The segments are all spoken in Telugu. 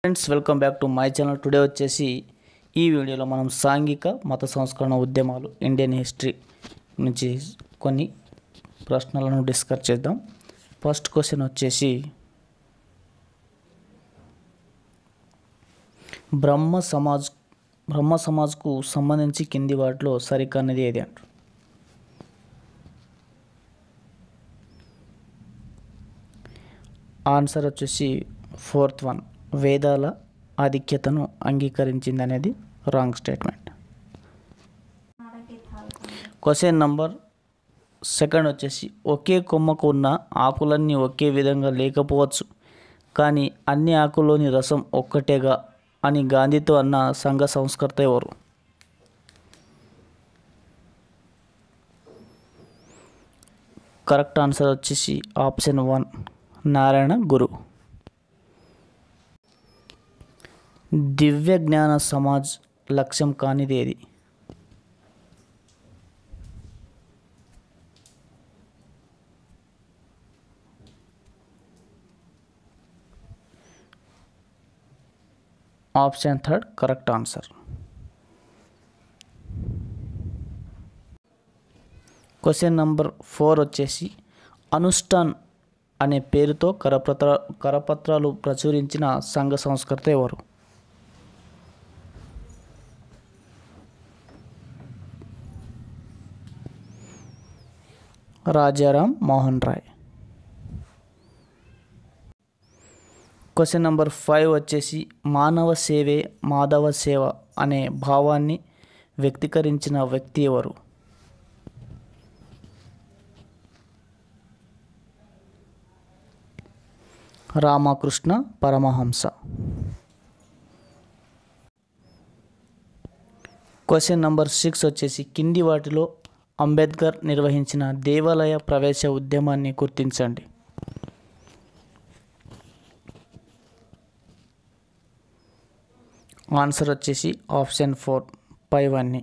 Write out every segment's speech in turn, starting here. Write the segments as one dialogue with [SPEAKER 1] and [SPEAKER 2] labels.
[SPEAKER 1] Friends welcome back to my channel. Today వచ్చేసి ఈ వీడియోలో మనం సాంఘిక మత సంస్కరణ ఉద్యమాలు ఇండియన్ హిస్టరీ నుంచి కొన్ని ప్రశ్నలను డిస్కస్ చేద్దాం. ఫస్ట్ క్వశ్చన్ వచ్చేసి బ్రహ్మ సమాజ్కు సంబంధించి కింది వాటిలో సరికానిది ఏది అంటారు? ఆన్సర్ వచ్చేసి ఫోర్త్ వన్, వేదాల ఆధిక్యతను అంగీకరించింది అనేది wrong statement. Question number second వచ్చేసి ఒకే కొమ్మకు ఉన్న ఆకులన్నీ ఒకే విధంగా లేకపోవచ్చు, కానీ అన్ని ఆకుల్లోని రసం ఒక్కటేగా అని గాంధీతో అన్న సంఘ సంస్కర్త ఎవరు? కరెక్ట్ ఆన్సర్ వచ్చేసి ఆప్షన్ 1, నారాయణ గురు. దివ్య జ్ఞాన సమాజ్ లక్ష్యం కానిది ఏది? Option 3 correct answer. Question number 4 వచ్చేసి అనుష్ఠాన్ అనే పేరుతో కరపత్రాలు ప్రచురించిన సంఘ సంస్కర్త ఎవరు? రాజారాం మోహన్ రాయ్. క్వశ్చన్ నెంబర్ 5 వచ్చేసి మానవ సేవే మాధవ సేవ అనే భావాన్ని వ్యక్తీకరించిన వ్యక్తి ఎవరు? రామకృష్ణ పరమహంస. క్వశ్చన్ నంబర్ 6 వచ్చేసి కింది వాటిలో అంబేద్కర్ నిర్వహించిన దేవాలయ ప్రవేశ ఉద్యమాన్ని గుర్తించండి. ఆన్సర్ వచ్చేసి ఆప్షన్ 4 పైవన్నీ.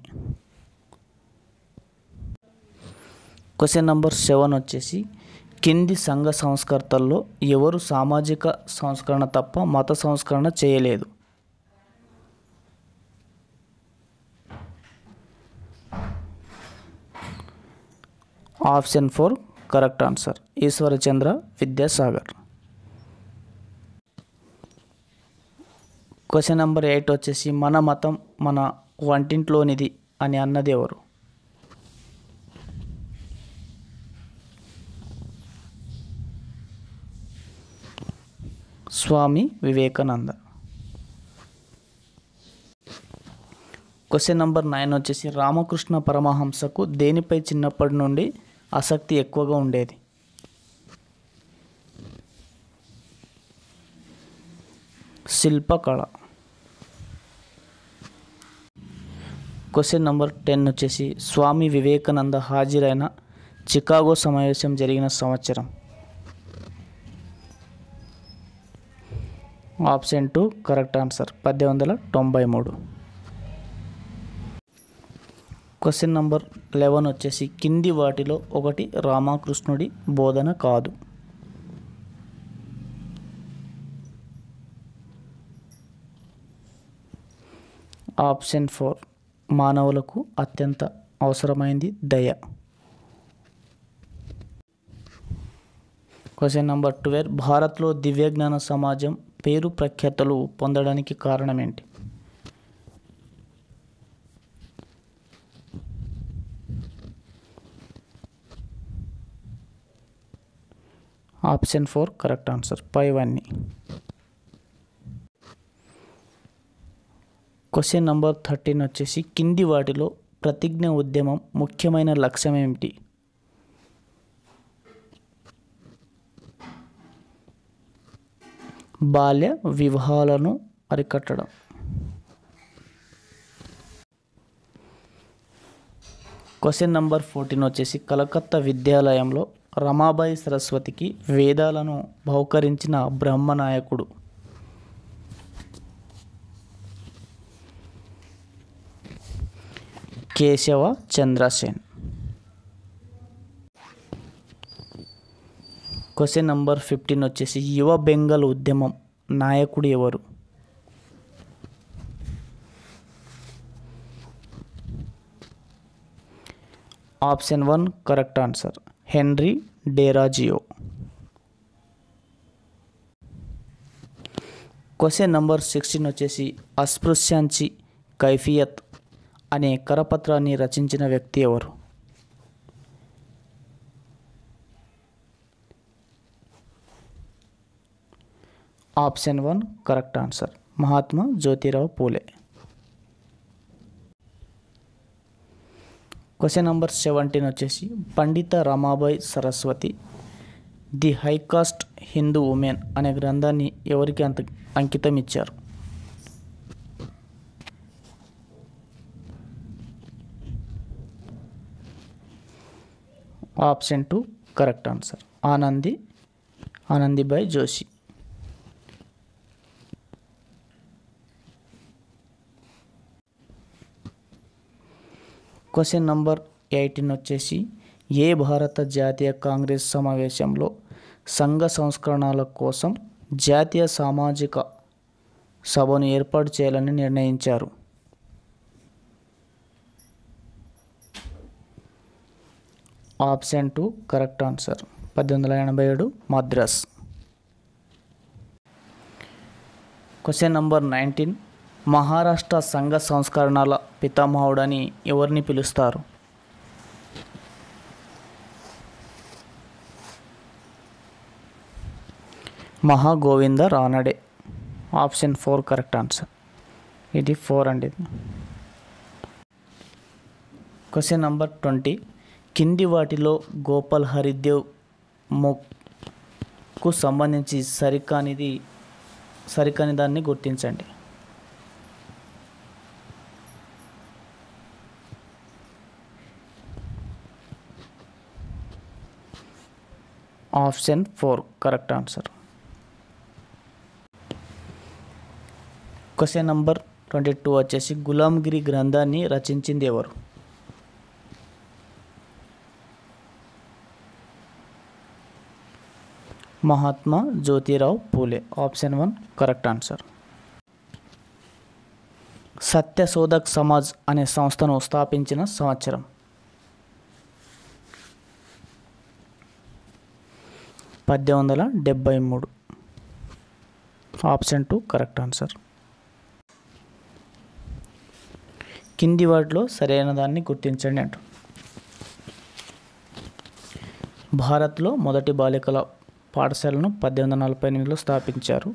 [SPEAKER 1] క్వశ్చన్ నంబర్ 7 వచ్చేసి కింది సంఘ సంస్కర్తల్లో ఎవరు సామాజిక సంస్కరణ తప్ప మత సంస్కరణ చేయలేదు? Option 4 correct answer, Ishwar Chandra Vidyasagar. Question number 8 వచ్చేసి మన మతం మన వంటింట్లోనిది అని అన్నది ఎవరు? స్వామి వివేకానంద. క్వశ్చన్ నెంబర్ 9 వచ్చేసి రామకృష్ణ పరమహంసకు దేనిపై చిన్నప్పటి నుండి ఆసక్తి ఎక్కువగా ఉండేది? శిల్పకళ. క్వశ్చన్ నెంబర్ 10 వచ్చేసి స్వామి వివేకానంద హాజరైన చికాగో సమావేశం జరిగిన సంవత్సరం? Option 2 correct answer, 1893. Question number 11 వచ్చేసి కింది వాటిలో ఒకటి రామకృష్ణుడి బోధన కాదు? ఆప్షన్ 4 మానవులకు అత్యంత అవసరమైంది దయ. క్వశ్చన్ నంబర్ 12 భారత్లో దివ్యజ్ఞాన సమాజం పేరు ప్రఖ్యాతలు పొందడానికి కారణం ఏంటి? ఆప్షన్ 4 కరెక్ట్ ఆన్సర్, పైవన్నీ. క్వశ్చన్ నంబర్ 13 వచ్చేసి కింది వాటిలో ప్రతిజ్ఞ ఉద్యమం ముఖ్యమైన లక్ష్యం ఏమిటి? బాల్య వివాహాలను అరికట్టడం. క్వశ్చన్ నంబర్ 14 వచ్చేసి కలకత్తా విద్యాలయంలో రమాబాయి సరస్వతికి వేదాలను బహుకరించిన బ్రహ్మ నాయకుడు? కేశవ చంద్రసేన్. క్వశ్చన్ నంబర్ 15 వచ్చేసి యువ బెంగాల్ ఉద్యమం నాయకుడు ఎవరు? Option 1 correct answer, Henry Derozio. Question number 16 వచ్చేసి అస్పృశ్యాంచి కైఫియత్ అనే కరపత్రాన్ని రచించిన వ్యక్తి ఎవరు? Option 1 correct answer, Mahatma Jyotirao Phule. Question number 17 వచ్చేసి Pandita Ramabai Saraswati the high caste Hindu women అనే గ్రంథాన్ని ఎవరికి అంకితం ఇచ్చారు? Option 2 correct answer, Anandibai Joshi. Question number 18 వచ్చేసి ఏ భారత జాతీయ కాంగ్రెస్ సమావేశంలో సంఘ సంస్కరణల కోసం జాతీయ సామాజిక సభను ఏర్పాటు చేయాలని నిర్ణయించారు? Option 2 correct answer, 1887 Madras. Question number 19 Maharashtra సంఘ సంస్కరణల పితామహుడని ఎవరిని పిలుస్తారు? Mahagovinda Ranade. Option 4 correct answer, ఇది 4 అండి. క్వశ్చన్ నంబర్ 20 కింది వాటిలో గోపాల్ హరిదేవ్ మొక్కు సంబంధించి సరికాని దాన్ని గుర్తించండి. Option 4 correct answer. Question number 22 వచ్చేసి గులాంగిరి గ్రంథాన్ని రచించింది ఎవరు? Mahatma Jyotirao Phule. Option 1 correct answer. Satyashodhak Samaj అనే సంస్థను స్థాపించిన సంవత్సరం? 1873. Option 2 correct answer. కింది వాటిలో సరైన దాన్ని గుర్తించండి అంట. భారత్లో మొదటి బాలికల పాఠశాలను 1848లో స్థాపించారు.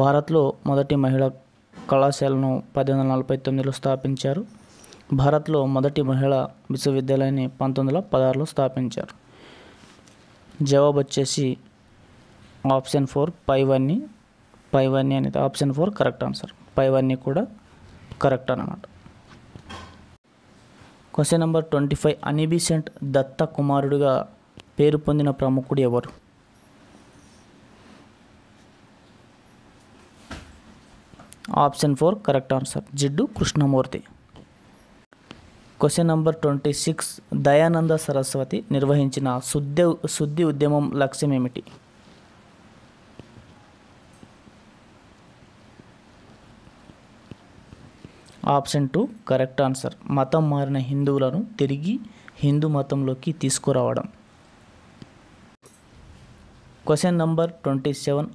[SPEAKER 1] భారత్లో మొదటి మహిళా కళాశాలను 1849లో స్థాపించారు. భారత్లో మొదటి మహిళా విశ్వవిద్యాలయాన్ని 1916లో స్థాపించారు. జవాబు వచ్చేసి ఆప్షన్ 4 పైవన్నీ అనేది ఆప్షన్ 4 కరెక్ట్ ఆన్సర్. పైవన్నీ కూడా కరెక్ట్ అన్నమాట. క్వశ్చన్ నెంబర్ 25 అనిబిసెంట్ దత్త కుమారుడిగా పేరు పొందిన ప్రముఖుడు ఎవరు? Option 4 correct answer, Jiddu Krishnamurti. Question number 26 Dayananda Saraswati నిర్వహించిన శుద్ధి ఉద్యమం లక్ష్యం ఏమిటి? ఆప్షన్ 2 కరెక్ట్ ఆన్సర్, మతం మారిన హిందువులను తిరిగి హిందూ మతంలోకి తీసుకురావడం. క్వశ్చన్ నంబర్ 27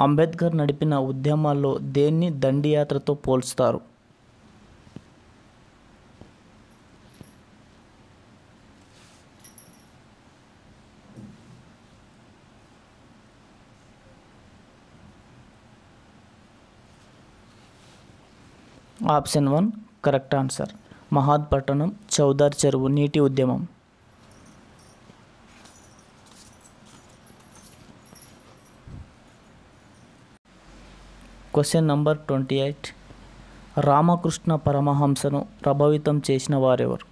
[SPEAKER 1] అంబేద్కర్ నడిపిన ఉద్యమాల్లో దేన్ని దండియాత్రతో పోల్స్తారు? ఆప్షన్ 1 కరెక్ట్ ఆన్సర్, మహాద్పట్టణం చౌదార్ చెరువు నీటి ఉద్యమం. క్వశ్చన్ నంబర్ 28 రామకృష్ణ పరమహంసను ప్రభావితం చేసిన వారెవరు?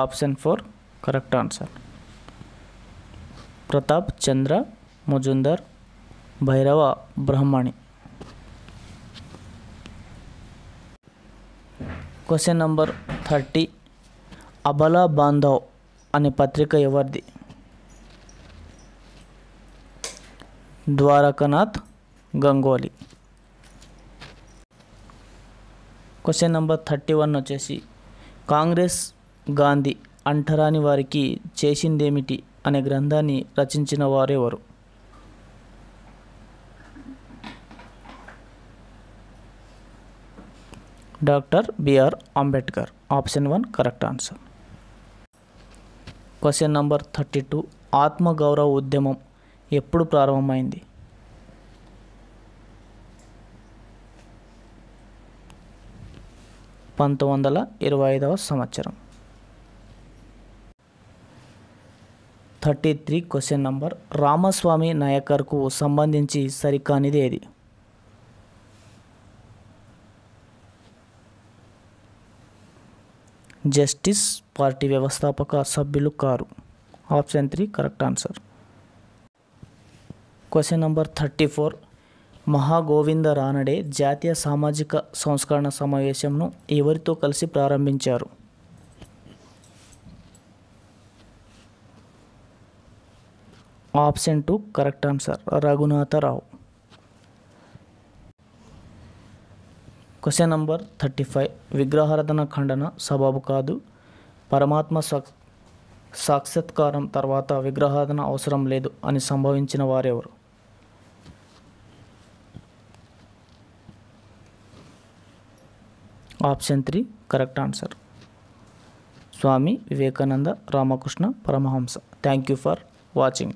[SPEAKER 1] Option 4 correct answer, Pratap Chandra Majumdar, Bhairava Brahmani. Question number 30 అబలా బాంధవ్ అనే పత్రిక ఎవరిది? ద్వారకానాథ్ గంగోలీ. క్వశ్చన్ నెంబర్ 31 వచ్చేసి కాంగ్రెస్ గాంధీ అంటరాని వారికి చేసిందేమిటి అనే గ్రంథాన్ని రచించిన వారెవరు? Doctor B R Ambedkar. Option 1 correct answer. Question number 32 ఆత్మగౌరవ ఉద్యమం ఎప్పుడు ప్రారంభమైంది? సంవత్సరం. 33 క్వశ్చన్ నంబర్ రామస్వామి నాయకర్కు సంబంధించి సరికానిది ఏది? జస్టిస్ పార్టీ వ్యవస్థాపక సభ్యులు కారు. Option 3 correct answer. Question number 34 మహాగోవింద రానడే జాతీయ సామాజిక సంస్కరణ సమావేశంను ఎవరితో కలిసి ప్రారంభించారు? Option 2 correct answer Raghunatharao. Question number 35 విగ్రహారాధన ఖండన సబబు కాదు, పరమాత్మ సాక్షాత్కారం తర్వాత విగ్రహారాధన అవసరం లేదు అని సంభవించిన వారెవరు? Option 3 correct answer Swami Vivekananda Ramakrishna Paramahansa. Thank you for watching.